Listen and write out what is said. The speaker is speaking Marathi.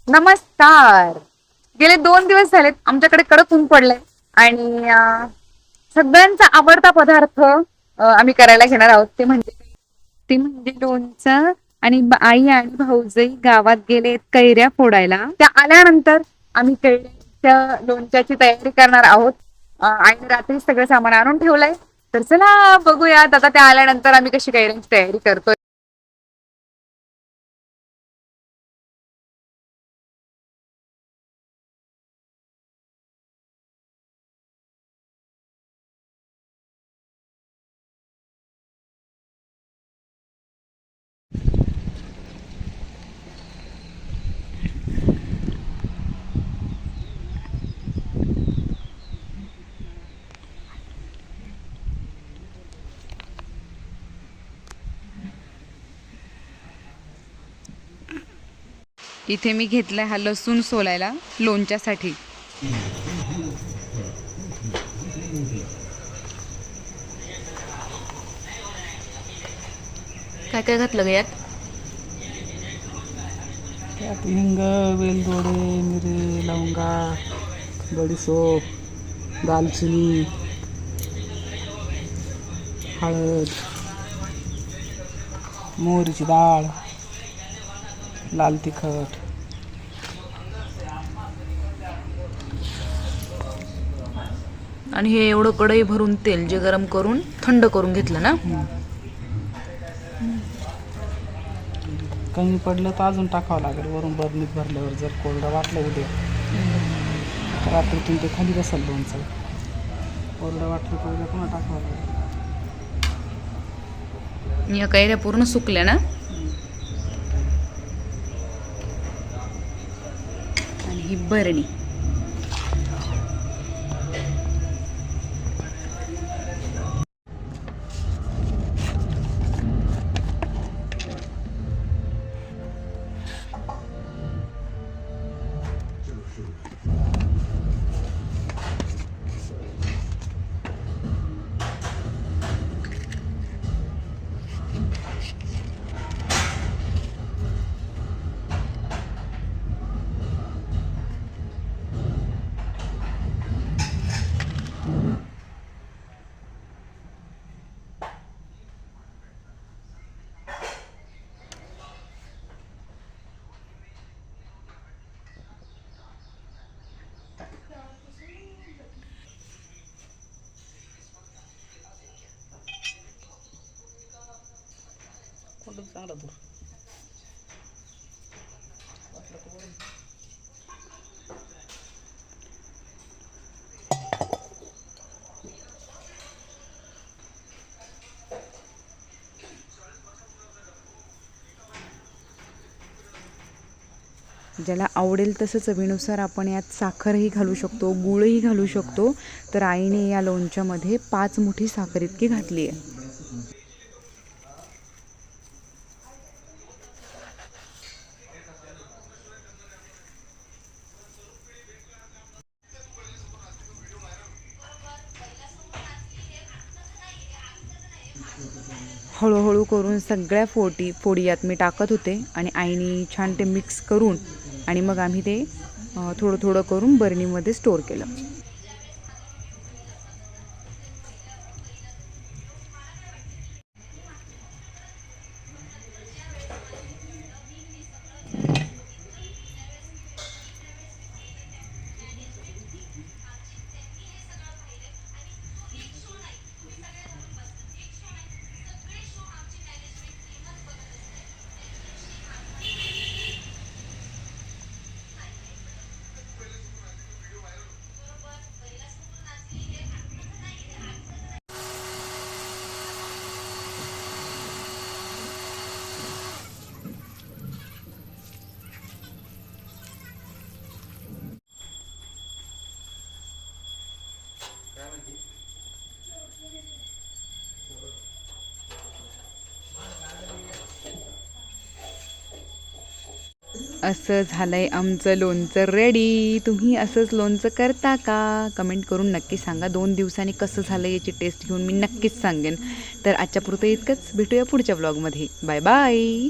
नमस्कार. गेले 2 दिवस झालेत आमच्याकडे कडक ऊन पडलंय आणि सगळ्यांचा आवडता पदार्थ आम्ही करायला घेणार आहोत ते म्हणजे लोणचं. आणि आई आणि भाऊजई गावात गेलेत कैऱ्या फोडायला. त्या आल्यानंतर आम्ही कैऱ्याच्या लोणच्याची तयारी करणार आहोत. आईने रात्री सगळं सामान आणून ठेवलंय. तर चला बघूयात आता त्या आल्यानंतर आम्ही कशी कैऱ्यांची तयारी करतोय. इथे मी घेतलाय हा लसूण सोलायला लोणच्यासाठी. काय काय घातलं ग यात? त्यात हिंग, वेलदोडे, मिरी, लवंगा, बडीशोप, दालचिनी, हळद, मोहरीची डाळ, लाल तिखट. आणि हे एवढं कढई भरून तेल जे गरम करून थंड करून घेतलं ना. कमी पडलं तर अजून टाकावं लागेल वरून बरणीत भरल्यावर. जर कोरडं वाटलं उद्या तर रात्रीतून ते खाली बसेल लोणचं. कोरडं वाटलं तर उद्या पुन्हा टाकावं लागेल. या कैऱ्या पूर्ण सुकल्या ना. आणि ही बरणी. चांगला दूर ज्याला आवडेल तसं चवीनुसार आपण यात साखरही घालू शकतो, गूळही घालू शकतो. तर आईने या लोणच्यामध्ये 5 मुठी साखर इतकी घातली आहे. हळूहळू करून सगळ्या फोडी यात मी टाकत होते आणि आईने छान ते मिक्स करून आणि मग आम्ही ते थोडं थोडं करून बरणीमध्ये स्टोअर केलं. असं झालंय आमचं लोणचं रेडी. तुम्ही असंच लोणचं करता का? कमेंट करून नक्की सांगा. 2 दिवसांनी कसं झालं याची टेस्ट घेऊन मी नक्कीच सांगेन. तर आजच्या पुरतं इतकंच. भेटूया पुढच्या व्लॉगमध्ये. Bye bye.